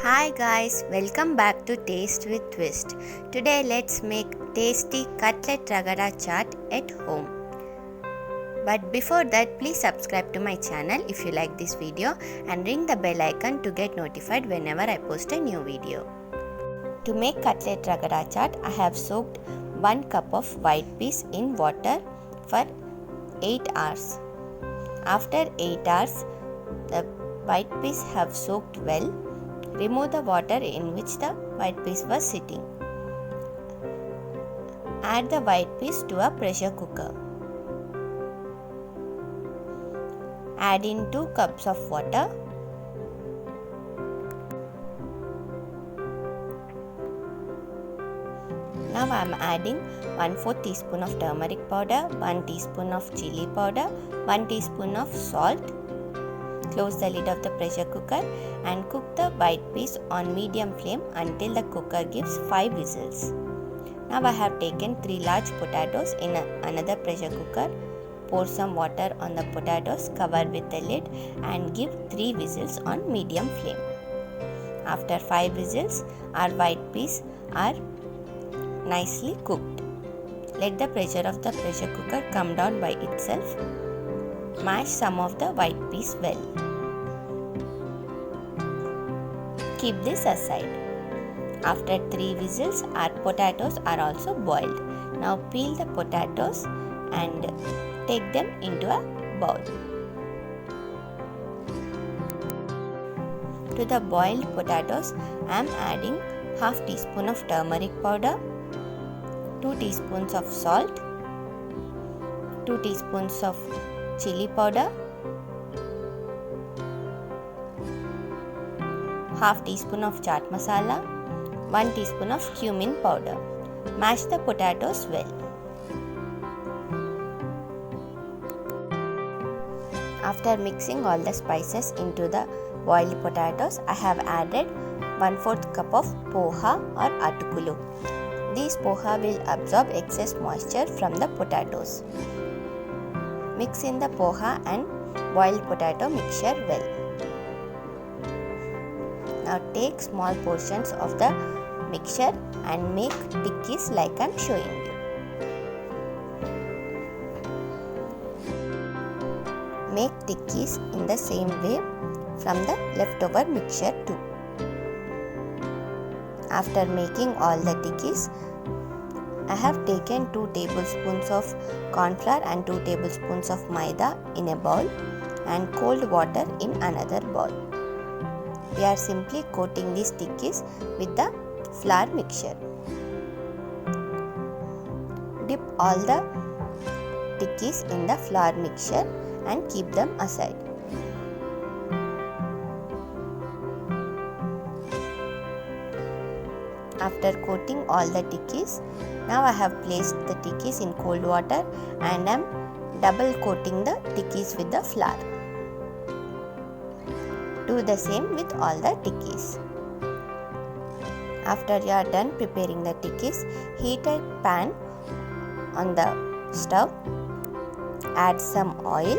Hi guys, welcome back to Taste with Twist. Today let's make tasty cutlet ragada chaat at home. But before that, please subscribe to my channel if you like this video and ring the bell icon to get notified whenever I post a new video. To make cutlet ragada chaat, I have soaked 1 cup of white peas in water for 8 hours. After 8 hours, the white peas have soaked well. Remove the water in which the white peas was sitting. Add the white peas to a pressure cooker. Add in 2 cups of water. Now I am adding 1/4 teaspoon of turmeric powder, 1 teaspoon of chili powder, 1 teaspoon of salt. Close the lid of the pressure cooker and cook the white peas on medium flame until the cooker gives 5 whistles. Now I have taken 3 large potatoes in another pressure cooker. Pour some water on the potatoes, cover with the lid and give 3 whistles on medium flame. After 5 whistles, our white peas are nicely cooked. Let the pressure of the pressure cooker come down by itself. Mash some of the white peas well. Keep this aside. After 3 whistles, our potatoes are also boiled. Now peel the potatoes and take them into a bowl. To the boiled potatoes, I am adding half teaspoon of turmeric powder, 2 teaspoons of salt, 2 teaspoons of chili powder, half teaspoon of chaat masala, 1 teaspoon of cumin powder. Mash the potatoes well. After mixing all the spices into the boiled potatoes, I have added 1/4 cup of poha or atukulu. These poha will absorb excess moisture from the potatoes. Mix in the poha and boiled potato mixture well. Now take small portions of the mixture and make tikkis like I am showing you. Make tikkis in the same way from the leftover mixture too. After making all the tikkis, I have taken 2 tablespoons of corn flour and 2 tablespoons of maida in a bowl and cold water in another bowl. We are simply coating these tikkis with the flour mixture. Dip all the tikkis in the flour mixture and keep them aside. After coating all the tikkis, now I have placed the tikkis in cold water and am double coating the tikkis with the flour. Do the same with all the tikkis. After you are done preparing the tikkis, heat a pan on the stove. Add some oil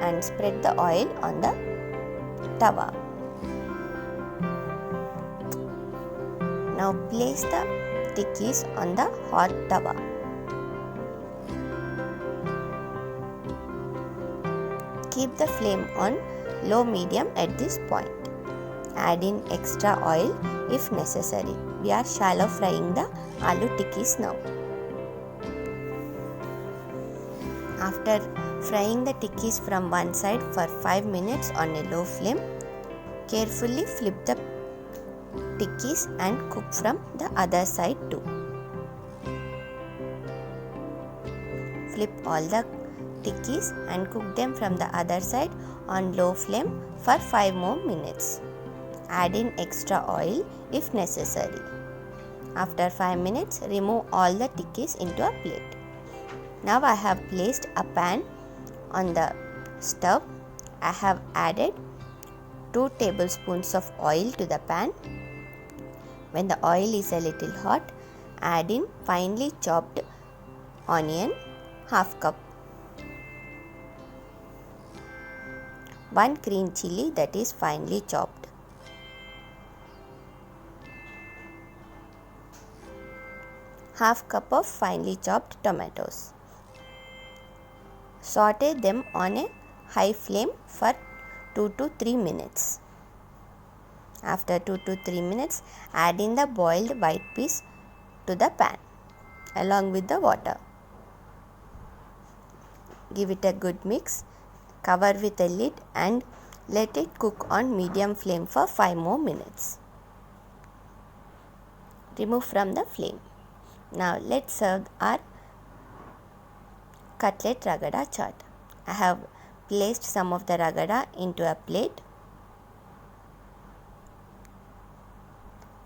and spread the oil on the tawa. Now place the tikkis on the hot tawa. Keep the flame on low-medium at this point. Add in extra oil if necessary. We are shallow frying the aloo tikkis now. After frying the tikkis from one side for 5 minutes on a low flame, carefully flip the tikkis and cook from the other side too. Flip all the tikkis and cook them from the other side on low flame for 5 more minutes. Add in extra oil if necessary. After 5 minutes, remove all the tikkis into a plate. Now I have placed a pan on the stove. I have added 2 tablespoons of oil to the pan. When the oil is a little hot, add in finely chopped onion, half cup. 1 green chilli that is finely chopped. Half cup of finely chopped tomatoes. Saute them on a high flame for 2 to 3 minutes. After 2 to 3 minutes, add in the boiled white peas to the pan along with the water. Give it a good mix, cover with a lid and let it cook on medium flame for 5 more minutes. Remove from the flame. Now let's serve our cutlet ragada chaat. I have placed some of the ragada into a plate.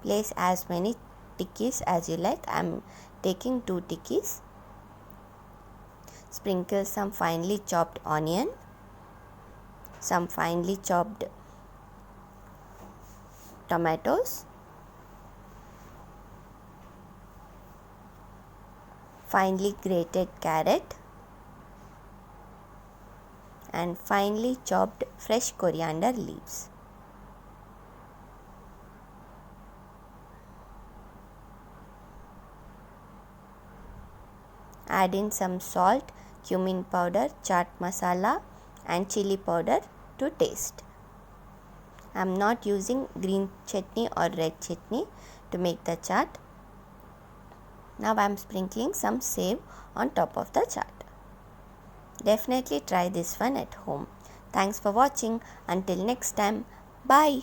Place as many tikkis as you like. I am taking 2 tikkis. Sprinkle some finely chopped onion, some finely chopped tomatoes, finely grated carrot and finely chopped fresh coriander leaves. Add in some salt, cumin powder, chaat masala and chili powder to taste. I am not using green chutney or red chutney to make the chaat. Now I am sprinkling some sev on top of the chaat. Definitely try this one at home. Thanks for watching. Until next time, bye.